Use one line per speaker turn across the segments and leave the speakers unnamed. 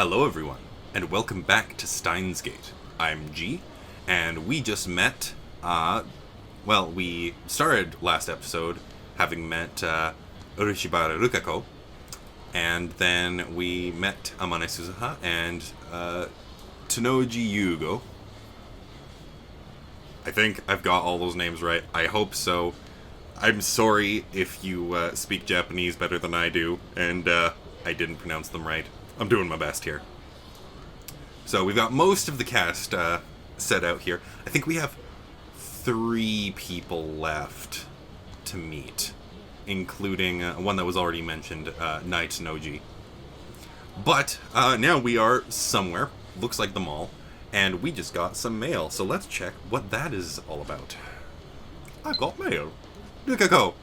Hello, everyone, and welcome back to STEINS Gate. I'm G, and we just met. We started last episode having met Urishibara Rukako, and then we met Amane Suzuha and Tanoji Yugo. I think I've got all those names right. I hope so. I'm sorry if you speak Japanese better than I do, and I didn't pronounce them right. I'm doing my best here. So we've got most of the cast set out here. I think we have 3 people left to meet, including one that was already mentioned, Night Noji. But now we are somewhere, looks like the mall, and we just got some mail. So let's check what that is all about. I got mail. Rukako,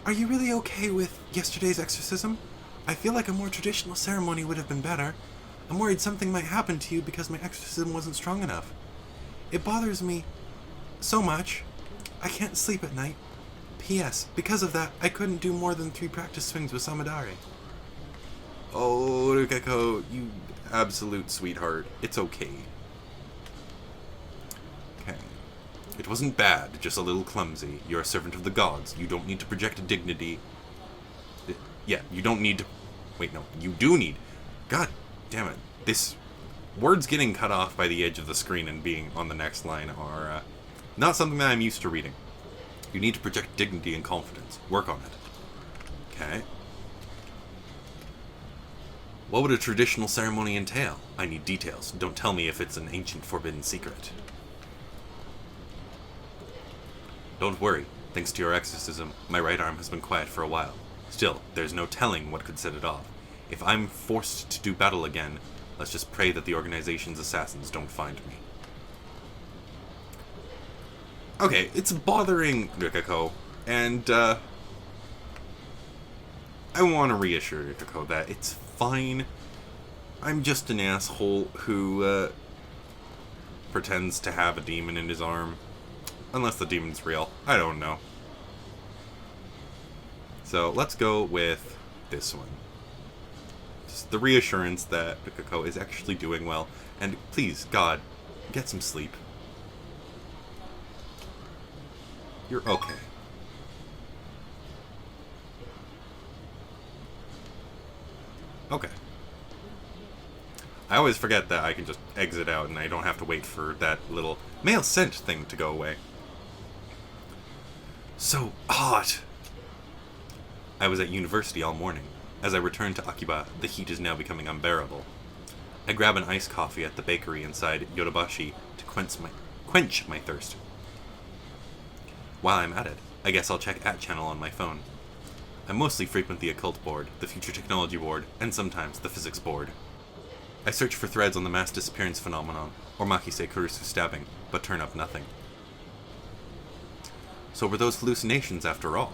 are you really okay with yesterday's exorcism? I feel like a more traditional ceremony would have been better. I'm worried something might happen to you because my exorcism wasn't strong enough. It bothers me so much. I can't sleep at night. P.S. Because of that, I couldn't do more than 3 practice swings with Samadare. Oh, Rukako, you absolute sweetheart. It's okay. Okay. It wasn't bad, just a little clumsy. You're a servant of the gods. You don't need to project a dignity. Yeah, you don't need to... Wait, no. You do need... God damn it. This... Words getting cut off by the edge of the screen and being on the next line are not something that I'm used to reading. You need to project dignity and confidence. Work on it. Okay. What would a traditional ceremony entail? I need details. Don't tell me if it's an ancient forbidden secret. Don't worry. Thanks to your exorcism, my right arm has been quiet for a while. Still, there's no telling what could set it off. If I'm forced to do battle again, let's just pray that the organization's assassins don't find me. Okay, it's bothering Rukako, and I want to reassure Rukako that it's fine. I'm just an asshole who pretends to have a demon in his arm. Unless the demon's real. I don't know. So let's go with this one. Just the reassurance that Rukako is actually doing well. And please, God, get some sleep. You're okay. Okay. I always forget that I can just exit out and I don't have to wait for that little mail sent thing to go away. So hot! I was at university all morning. As I returned to Akiba, the heat is now becoming unbearable. I grab an iced coffee at the bakery inside Yodobashi to quench my thirst. While I'm at it, I guess I'll check @channel on my phone. I mostly frequent the occult board, the future technology board, and sometimes the physics board. I search for threads on the mass disappearance phenomenon, or Makise Kurusu stabbing, but turn up nothing. So were those hallucinations after all?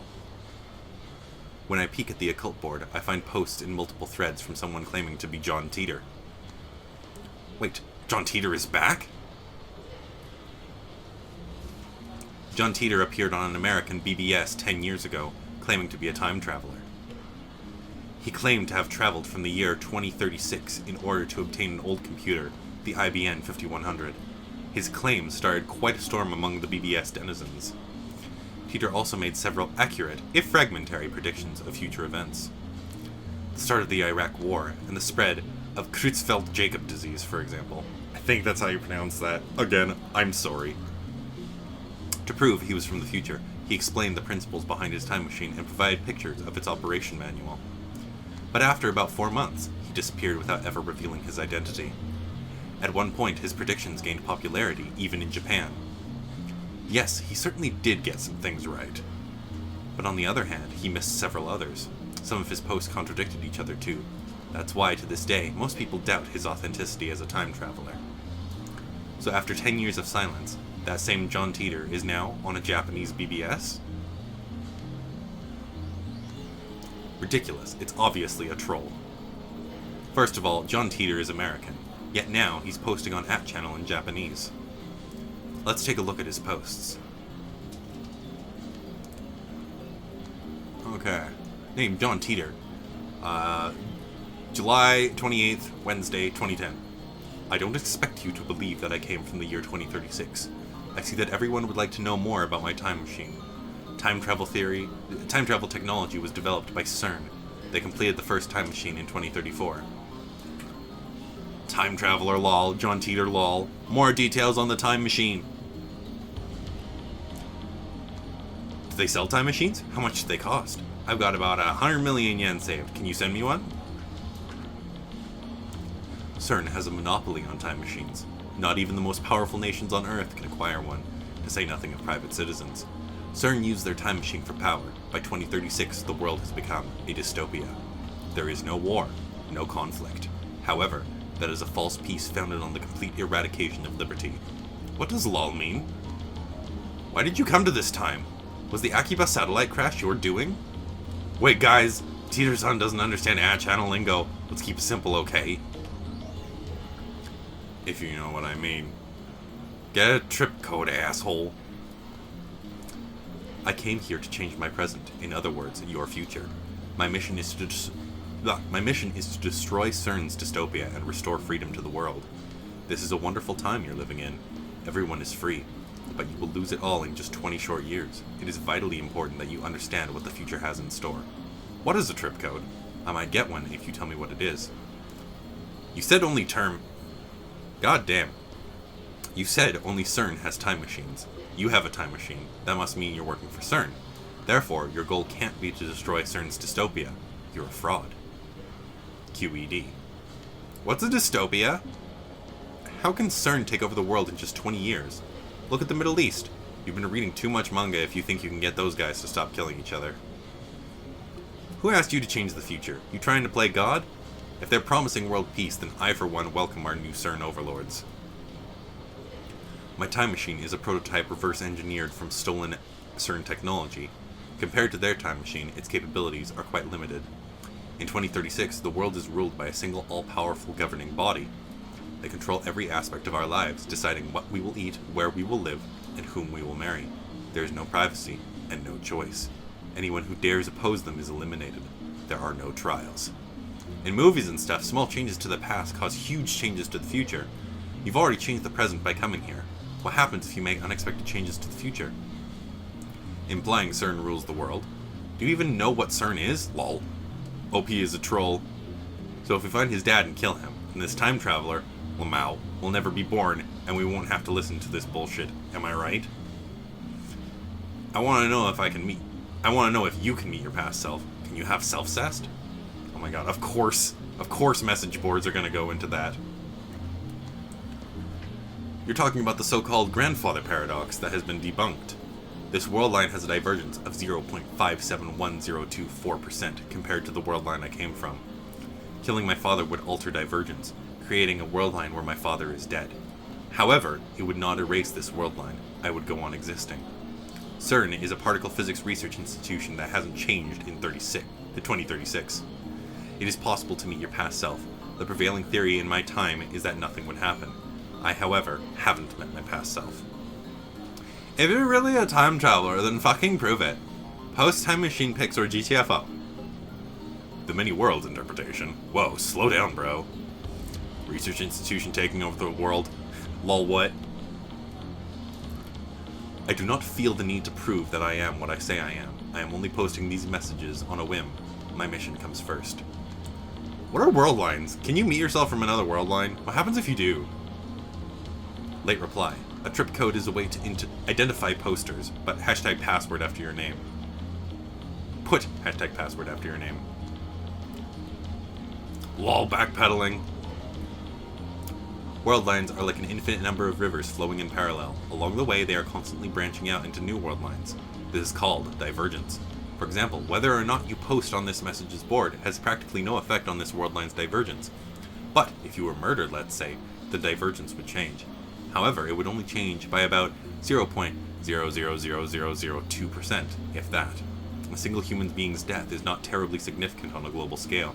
When I peek at the occult board, I find posts in multiple threads from someone claiming to be John Teeter. Wait, John Teeter is back? John Teeter appeared on an American BBS 10 years ago, claiming to be a time traveler. He claimed to have traveled from the year 2036 in order to obtain an old computer, the IBM 5100. His claim started quite a storm among the BBS denizens. Teeter also made several accurate, if fragmentary, predictions of future events. The start of the Iraq War, and the spread of Creutzfeldt-Jakob disease, for example. I think that's how you pronounce that. Again, I'm sorry. To prove he was from the future, he explained the principles behind his time machine and provided pictures of its operation manual. But after about 4 months, he disappeared without ever revealing his identity. At one point, his predictions gained popularity, even in Japan. Yes, he certainly did get some things right. But on the other hand, he missed several others. Some of his posts contradicted each other too. That's why, to this day, most people doubt his authenticity as a time traveler. So after 10 years of silence, that same John Teeter is now on a Japanese BBS? Ridiculous. It's obviously a troll. First of all, John Teeter is American, yet now he's posting on @channel in Japanese. Let's take a look at his posts. Okay. Name John Teeter. July 28th, Wednesday, 2010. I don't expect you to believe that I came from the year 2036. I see that everyone would like to know more about my time machine. Time travel technology was developed by CERN. They completed the first time machine in 2034. Time traveler lol, John Teeter lol. More details on the time machine. Do they sell time machines? How much do they cost? I've got about 100 million yen saved. Can you send me one? CERN has a monopoly on time machines. Not even the most powerful nations on Earth can acquire one, to say nothing of private citizens. CERN used their time machine for power. By 2036, the world has become a dystopia. There is no war, no conflict. However, that is a false peace founded on the complete eradication of liberty. What does LOL mean? Why did you come to this time? Was the Akiba satellite crash your doing? Wait guys, Teeter-san doesn't understand channel lingo. Let's keep it simple, okay? If you know what I mean. Get a trip code, asshole. I came here to change my present. In other words, your future. My mission is to destroy CERN's dystopia and restore freedom to the world. This is a wonderful time you're living in. Everyone is free, but you will lose it all in just 20 short years. It is vitally important that you understand what the future has in store. What is a trip code? I might get one if you tell me what it is. You said only term... God damn. You said only CERN has time machines. You have a time machine. That must mean you're working for CERN. Therefore, your goal can't be to destroy CERN's dystopia. You're a fraud. QED. What's a dystopia? How can CERN take over the world in just 20 years? Look at the Middle East. You've been reading too much manga if you think you can get those guys to stop killing each other. Who asked you to change the future? You trying to play God? If they're promising world peace, then I for one welcome our new CERN overlords. My time machine is a prototype reverse engineered from stolen CERN technology. Compared to their time machine, its capabilities are quite limited. In 2036, the world is ruled by a single all-powerful governing body. They control every aspect of our lives, deciding what we will eat, where we will live, and whom we will marry. There is no privacy, and no choice. Anyone who dares oppose them is eliminated. There are no trials. In movies and stuff, small changes to the past cause huge changes to the future. You've already changed the present by coming here. What happens if you make unexpected changes to the future? Implying CERN rules the world. Do you even know what CERN is? Lol. OP is a troll. So if we find his dad and kill him, then this time traveler, Lamau, will never be born, and we won't have to listen to this bullshit. Am I right? I want to know if you can meet your past self. Can you have self-cest? Oh my god, of course message boards are going to go into that. You're talking about the so-called grandfather paradox that has been debunked. This world line has a divergence of 0.571024% compared to the world line I came from. Killing my father would alter divergence, creating a world line where my father is dead. However, it would not erase this world line. I would go on existing. CERN is a particle physics research institution that hasn't changed in 2036. It is possible to meet your past self. The prevailing theory in my time is that nothing would happen. I, however, haven't met my past self. If you're really a time traveler, then fucking prove it. Post time machine pics or GTFO. The many worlds interpretation. Whoa, slow down, bro. Research institution taking over the world. Lol, what? I do not feel the need to prove that I am what I say I am. I am only posting these messages on a whim. My mission comes first. What are world lines? Can you meet yourself from another world line? What happens if you do? Late reply. A trip code is a way to identify posters, but hashtag password after your name. Put hashtag password after your name. Lol, backpedaling. World lines are like an infinite number of rivers flowing in parallel. Along the way, they are constantly branching out into new world lines. This is called divergence. For example, whether or not you post on this messages board has practically no effect on this world line's divergence. But if you were murdered, let's say, the divergence would change. However, it would only change by about 0.000002%, if that. A single human being's death is not terribly significant on a global scale.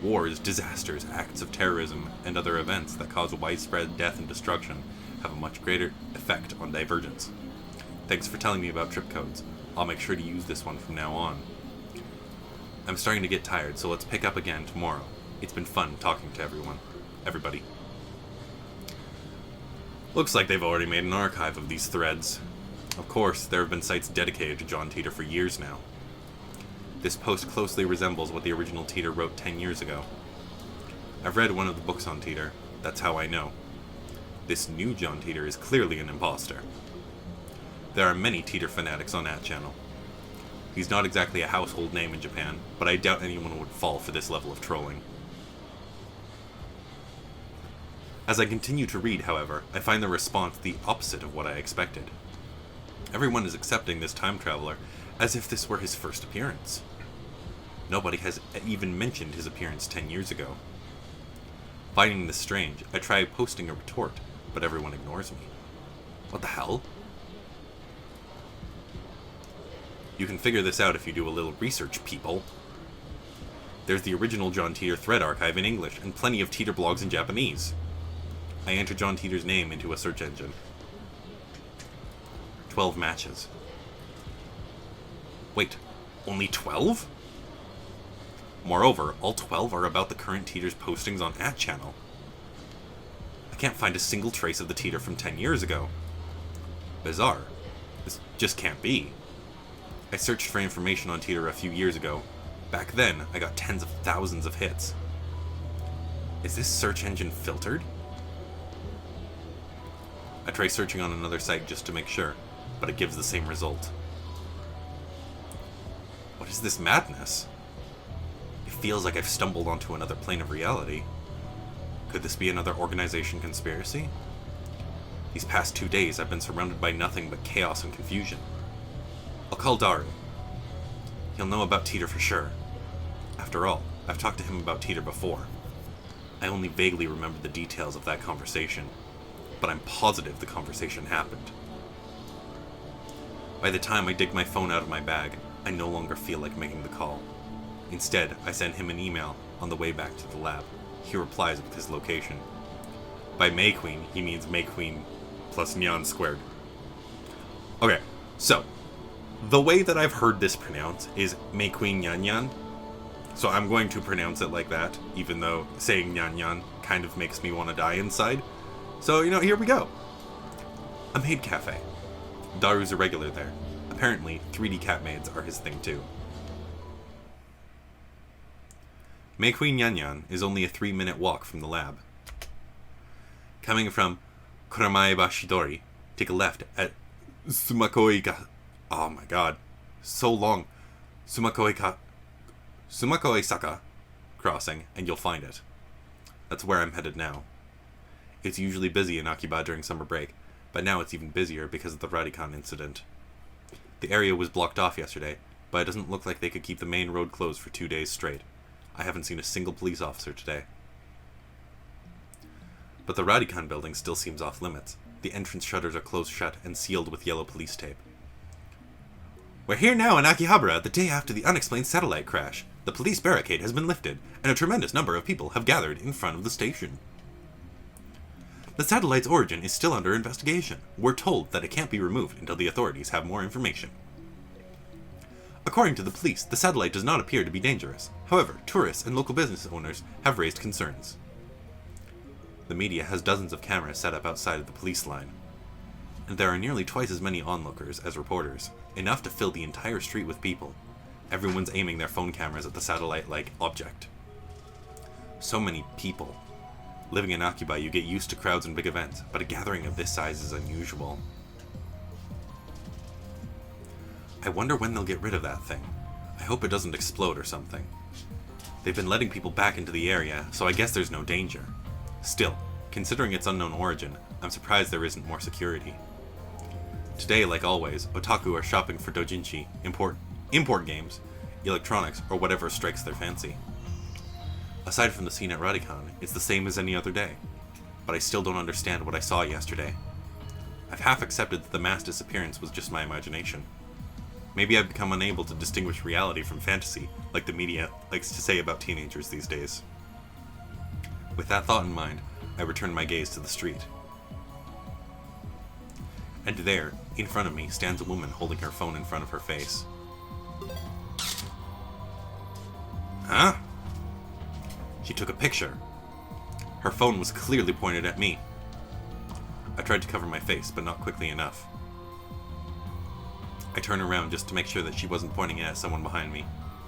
Wars, disasters, acts of terrorism, and other events that cause widespread death and destruction have a much greater effect on divergence. Thanks for telling me about trip codes. I'll make sure to use this one from now on. I'm starting to get tired, so let's pick up again tomorrow. It's been fun talking to everybody. Looks like they've already made an archive of these threads. Of course, there have been sites dedicated to John Teeter for years now. This post closely resembles what the original Teeter wrote 10 years ago. I've read one of the books on Teeter, that's how I know. This new John Teeter is clearly an imposter. There are many Teeter fanatics on that channel. He's not exactly a household name in Japan, but I doubt anyone would fall for this level of trolling. As I continue to read, however, I find the response the opposite of what I expected. Everyone is accepting this time traveler as if this were his first appearance. Nobody has even mentioned his appearance 10 years ago. Finding this strange, I try posting a retort, but everyone ignores me. What the hell? You can figure this out if you do a little research, people. There's the original John Teeter thread archive in English, and plenty of Teeter blogs in Japanese. I enter John Teeter's name into a search engine. 12 matches. Wait, only 12? Moreover, all 12 are about the current Teeter's postings on @channel. I can't find a single trace of the Teeter from 10 years ago. Bizarre. This just can't be. I searched for information on Teeter a few years ago. Back then, I got tens of thousands of hits. Is this search engine filtered? I try searching on another site just to make sure, but it gives the same result. What is this madness? It feels like I've stumbled onto another plane of reality. Could this be another organization conspiracy? These past 2 days I've been surrounded by nothing but chaos and confusion. I'll call Daru. He'll know about Teeter for sure. After all, I've talked to him about Teeter before. I only vaguely remember the details of that conversation, but I'm positive the conversation happened. By the time I dig my phone out of my bag, I no longer feel like making the call. Instead, I send him an email on the way back to the lab. He replies with his location. By May Queen, he means May Queen plus Nyan squared. Okay, so, the way that I've heard this pronounced is May Queen Nyan Nyan. So I'm going to pronounce it like that, even though saying Nyan Nyan kind of makes me want to die inside. So, here we go. A maid cafe. Daru's a regular there. Apparently, 3D cat maids are his thing too. May Queen Nyan Nyan is only a 3-minute walk from the lab. Coming from Kuramaeba Shidori, take a left at Sumakoi oh my god, so long. Sumakoi Saka crossing, and you'll find it. That's where I'm headed now. It's usually busy in Akiba during summer break, but now it's even busier because of the Radicon incident. The area was blocked off yesterday, but it doesn't look like they could keep the main road closed for 2 days straight. I haven't seen a single police officer today. But the Radicon building still seems off limits. The entrance shutters are closed shut and sealed with yellow police tape. We're here now in Akihabara the day after the unexplained satellite crash. The police barricade has been lifted, and a tremendous number of people have gathered in front of the station. The satellite's origin is still under investigation. We're told that it can't be removed until the authorities have more information. According to the police, the satellite does not appear to be dangerous. However, tourists and local business owners have raised concerns. The media has dozens of cameras set up outside of the police line, and there are nearly twice as many onlookers as reporters, enough to fill the entire street with people. Everyone's aiming their phone cameras at the satellite-like object. So many people. Living in Akiba, you get used to crowds and big events, but a gathering of this size is unusual. I wonder when they'll get rid of that thing. I hope it doesn't explode or something. They've been letting people back into the area, so I guess there's no danger. Still, considering its unknown origin, I'm surprised there isn't more security. Today, like always, otaku are shopping for doujinshi, import games, electronics, or whatever strikes their fancy. Aside from the scene at Radicon, it's the same as any other day. But I still don't understand what I saw yesterday. I've half accepted that the mass disappearance was just my imagination. Maybe I've become unable to distinguish reality from fantasy, like the media likes to say about teenagers these days. With that thought in mind, I return my gaze to the street. And there, in front of me, stands a woman holding her phone in front of her face. Huh? She took a picture. Her phone was clearly pointed at me. I tried to cover my face, but not quickly enough. I turn around just to make sure that she wasn't pointing at someone behind me.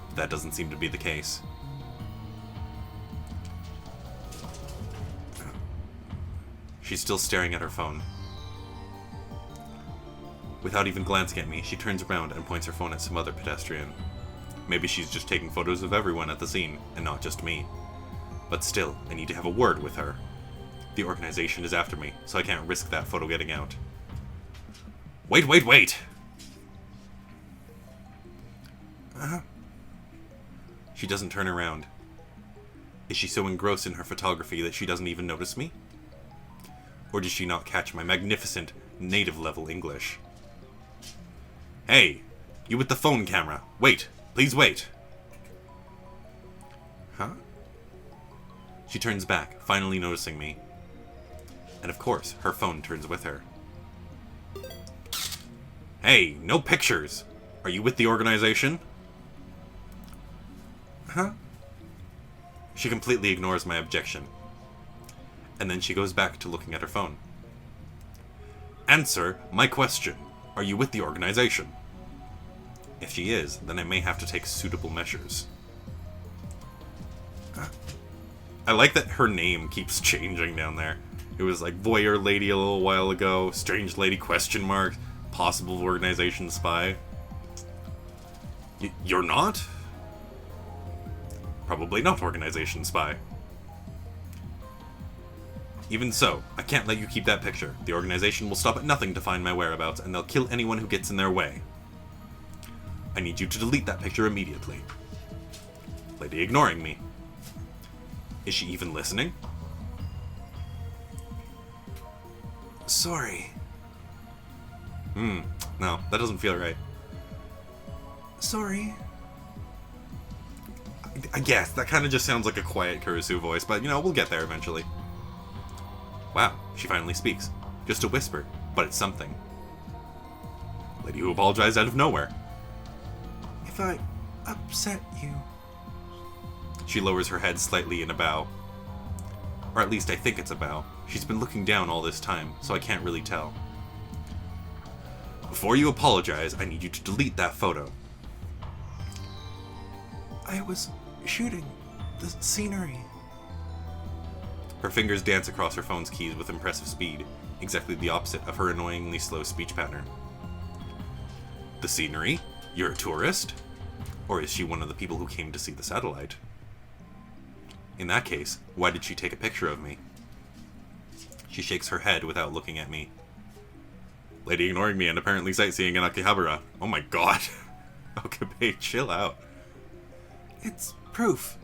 But that doesn't seem to be the case. She's still staring at her phone. Without even glancing at me, she turns around and points her phone at some other pedestrian. Maybe she's just taking photos of everyone at the scene, and not just me. But still, I need to have a word with her. The organization is after me, so I can't risk that photo getting out. Wait, wait, wait! She doesn't turn around. Is she so engrossed in her photography that she doesn't even notice me? Or does she not catch my magnificent, native-level English? Hey! You with the phone camera! Wait! Please wait! Huh? She turns back, finally noticing me. And of course, her phone turns with her. Hey! No pictures! Are you with the organization? Huh? She completely ignores my objection. And then she goes back to looking at her phone. Answer my question. Are you with the organization? If she is, then I may have to take suitable measures. I like that her name keeps changing down there. It was like Voyeur Lady a little while ago, Strange Lady question mark, possible organization spy. You're not? Probably not organization spy. Even so, I can't let you keep that picture. The organization will stop at nothing to find my whereabouts, and they'll kill anyone who gets in their way. I need you to delete that picture immediately. Lady ignoring me. Is she even listening? Sorry. No, that doesn't feel right. Sorry. I guess, that kind of just sounds like a quiet Kurisu voice, but you know, we'll get there eventually. Wow, she finally speaks. Just a whisper, but it's something. Lady who apologized out of nowhere. If I upset you... She lowers her head slightly in a bow. Or at least I think it's a bow. She's been looking down all this time, so I can't really tell. Before you apologize, I need you to delete that photo. I was shooting the scenery. Her fingers dance across her phone's keys with impressive speed, exactly the opposite of her annoyingly slow speech pattern. The scenery? You're a tourist? Or is she one of the people who came to see the satellite? In that case, why did she take a picture of me? She shakes her head without looking at me. Lady ignoring me and apparently sightseeing in Akihabara. Oh my god. Okay, chill out. It's proof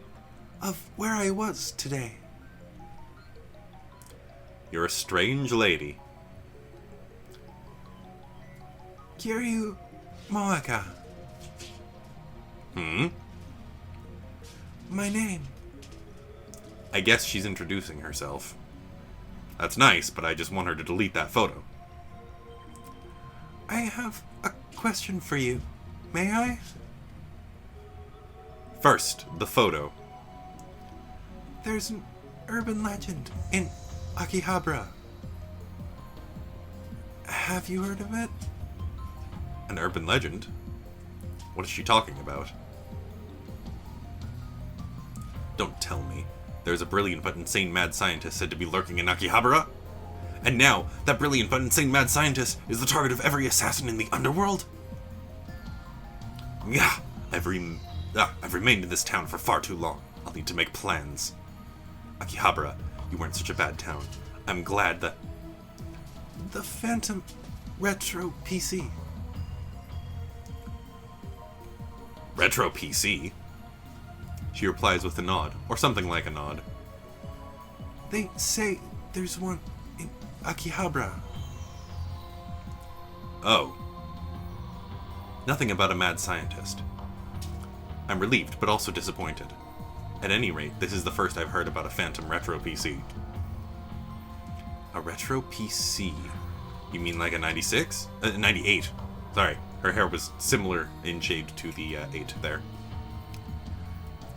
of where I was today. You're a strange lady. Kiryu Moaka. My name. I guess she's introducing herself. That's nice, but I just want her to delete that photo. I have a question for you. May I? First, the photo. There's an urban legend in Akihabara. Have you heard of it? An urban legend? What is she talking about? Don't tell me. There's a brilliant but insane mad scientist said to be lurking in Akihabara? And now, that brilliant but insane mad scientist is the target of every assassin in the underworld? Yeah, I've remained in this town for far too long. I'll need to make plans. Akihabara, you weren't such a bad town. I'm glad that... The Phantom Retro PC. Retro PC? She replies with a nod, or something like a nod. They say there's one in Akihabara. Oh. Nothing about a mad scientist. I'm relieved, but also disappointed. At any rate, this is the first I've heard about a Phantom Retro PC. A Retro PC? You mean like a 96? 98. Sorry, her hair was similar in shade to the 8 there.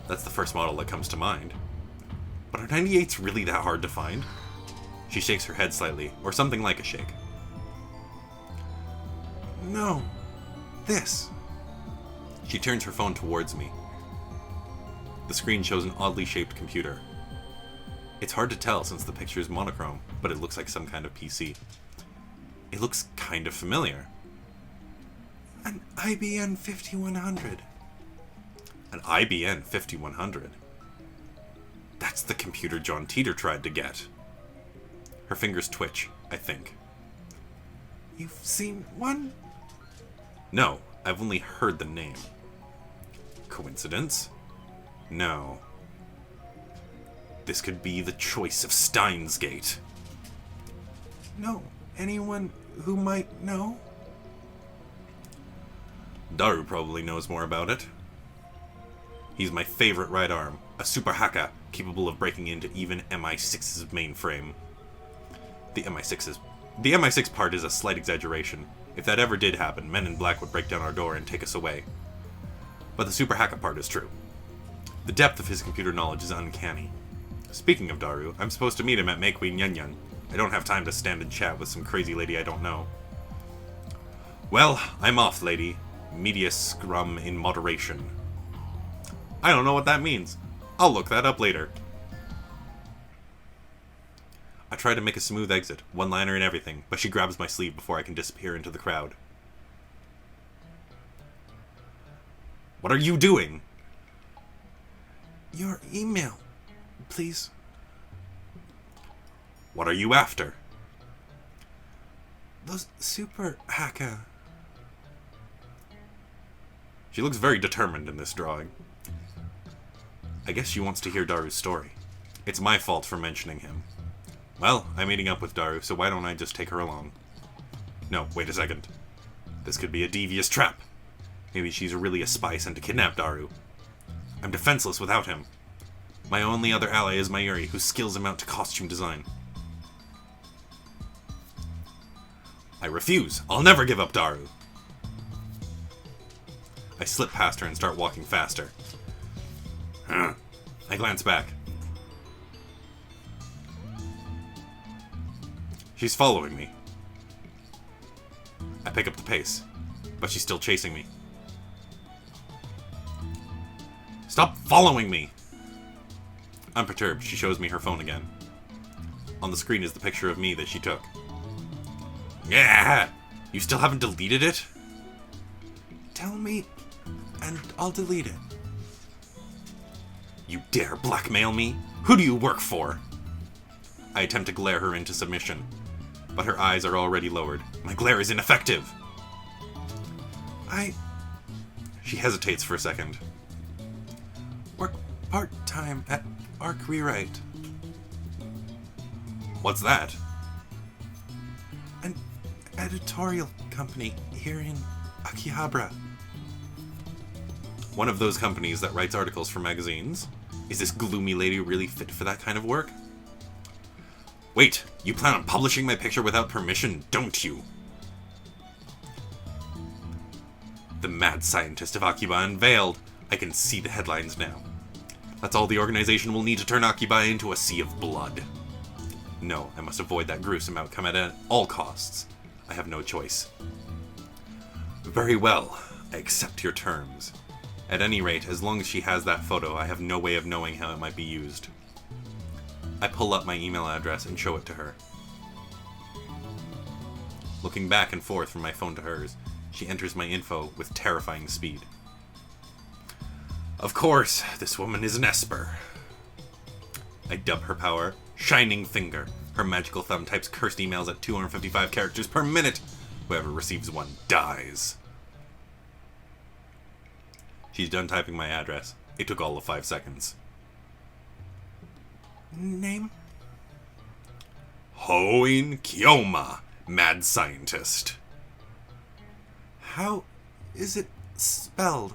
That's the first model that comes to mind. But are 98s really that hard to find? She shakes her head slightly, or something like a shake. No. This. She turns her phone towards me. The screen shows an oddly shaped computer. It's hard to tell since the picture is monochrome, but it looks like some kind of PC. It looks kind of familiar. An IBM 5100. An IBM 5100? That's the computer John Teeter tried to get. Her fingers twitch, I think. You've seen one? No, I've only heard the name. Coincidence? No. This could be the choice of STEINS Gate. No, anyone who might know? Daru probably knows more about it. He's my favorite right arm, a super hacker capable of breaking into even MI6's mainframe. The MI6 part is a slight exaggeration. If that ever did happen, Men in Black would break down our door and take us away. But the super hacker part is true. The depth of his computer knowledge is uncanny. Speaking of Daru, I'm supposed to meet him at Make Queen Yun. I don't have time to stand and chat with some crazy lady I don't know. Well, I'm off, lady. Media scrum in moderation. I don't know what that means. I'll look that up later. I try to make a smooth exit, one-liner and everything, but she grabs my sleeve before I can disappear into the crowd. What are you doing? Your email, please. What are you after? Those super hacker. She looks very determined in this drawing. I guess she wants to hear Daru's story. It's my fault for mentioning him. Well, I'm meeting up with Daru, so why don't I just take her along? No, wait a second. This could be a devious trap. Maybe she's really a spy sent to kidnap Daru. I'm defenseless without him. My only other ally is Mayuri, whose skills amount to costume design. I refuse. I'll never give up Daru. I slip past her and start walking faster. I glance back. She's following me. I pick up the pace, but she's still chasing me. Stop following me! Unperturbed, she shows me her phone again. On the screen is the picture of me that she took. Yeah! You still haven't deleted it? Tell me, and I'll delete it. You dare blackmail me? Who do you work for? I attempt to glare her into submission, but her eyes are already lowered. My glare is ineffective. She hesitates for a second. Work part-time at Arc Rewrite. What's that? An editorial company here in Akihabara. One of those companies that writes articles for magazines? Is this gloomy lady really fit for that kind of work? Wait, you plan on publishing my picture without permission, don't you? The mad scientist of Akiba unveiled. I can see the headlines now. That's all the organization will need to turn Akiba into a sea of blood. No, I must avoid that gruesome outcome at all costs. I have no choice. Very well, I accept your terms. At any rate, as long as she has that photo, I have no way of knowing how it might be used. I pull up my email address and show it to her. Looking back and forth from my phone to hers, she enters my info with terrifying speed. Of course, this woman is an Esper. I dub her power Shining Finger. Her magical thumb types cursed emails at 255 characters per minute. Whoever receives one dies. She's done typing my address. It took all of 5 seconds. Name? Hoin Kyoma, mad scientist. How is it spelled?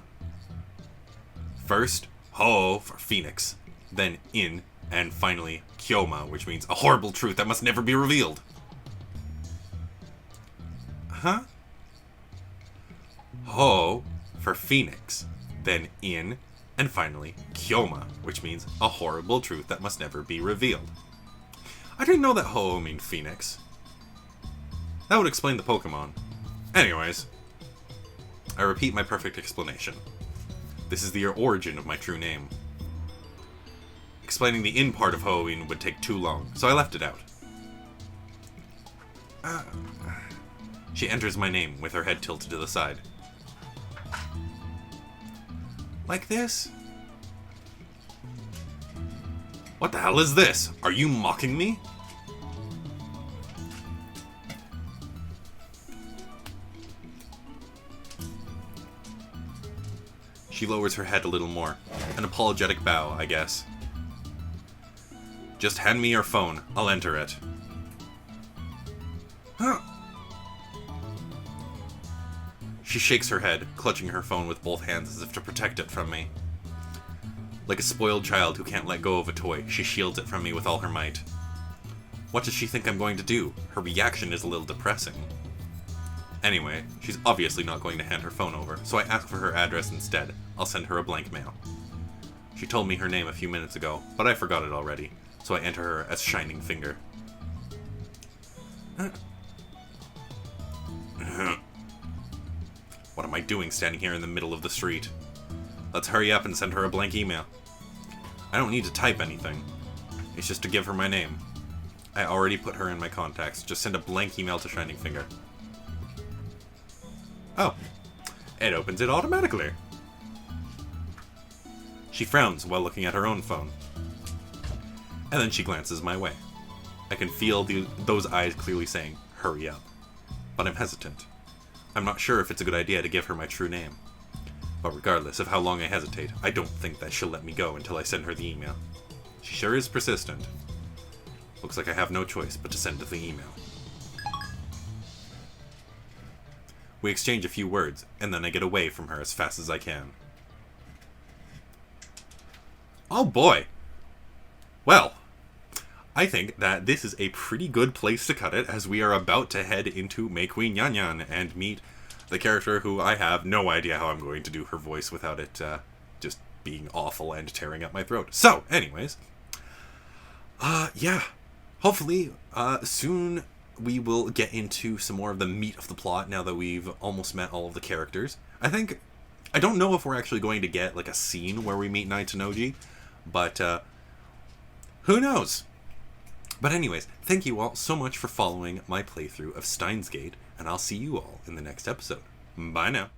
First, Ho for Phoenix, then In, and finally Kyoma, which means a horrible truth that must never be revealed. Huh? Ho for Phoenix, then In, And finally, Kyoma, which means a horrible truth that must never be revealed. I didn't know that Ho means phoenix. That would explain the Pokemon. Anyways, I repeat my perfect explanation. This is the origin of my true name. Explaining the in part of Halloween would take too long, so I left it out. She enters my name with her head tilted to the side. Like this? What the hell is this? Are you mocking me? She lowers her head a little more. An apologetic bow, I guess. Just hand me your phone. I'll enter it. Huh. She shakes her head, clutching her phone with both hands as if to protect it from me. Like a spoiled child who can't let go of a toy, she shields it from me with all her might. What does she think I'm going to do? Her reaction is a little depressing. Anyway, she's obviously not going to hand her phone over, so I ask for her address instead. I'll send her a blank mail. She told me her name a few minutes ago, but I forgot it already, so I enter her as Shining Finger. What am I doing standing here in the middle of the street? Let's hurry up and send her a blank email. I don't need to type anything. It's just to give her my name. I already put her in my contacts. Just send a blank email to Shining Finger. Oh, it opens it automatically. She frowns while looking at her own phone. And then she glances my way. I can feel those eyes clearly saying, hurry up. But I'm hesitant. I'm not sure if it's a good idea to give her my true name. But regardless of how long I hesitate, I don't think that she'll let me go until I send her the email. She sure is persistent. Looks like I have no choice but to send the email. We exchange a few words, and then I get away from her as fast as I can. Oh boy! Well, I think that this is a pretty good place to cut it, as we are about to head into May Queen Yan Yan and meet the character who I have no idea how I'm going to do her voice without it just being awful and tearing up my throat. So, anyways, yeah, hopefully soon we will get into some more of the meat of the plot now that we've almost met all of the characters. I don't know if we're actually going to get like a scene where we meet Naitonoji, but who knows? But anyways, thank you all so much for following my playthrough of Steins Gate, and I'll see you all in the next episode. Bye now.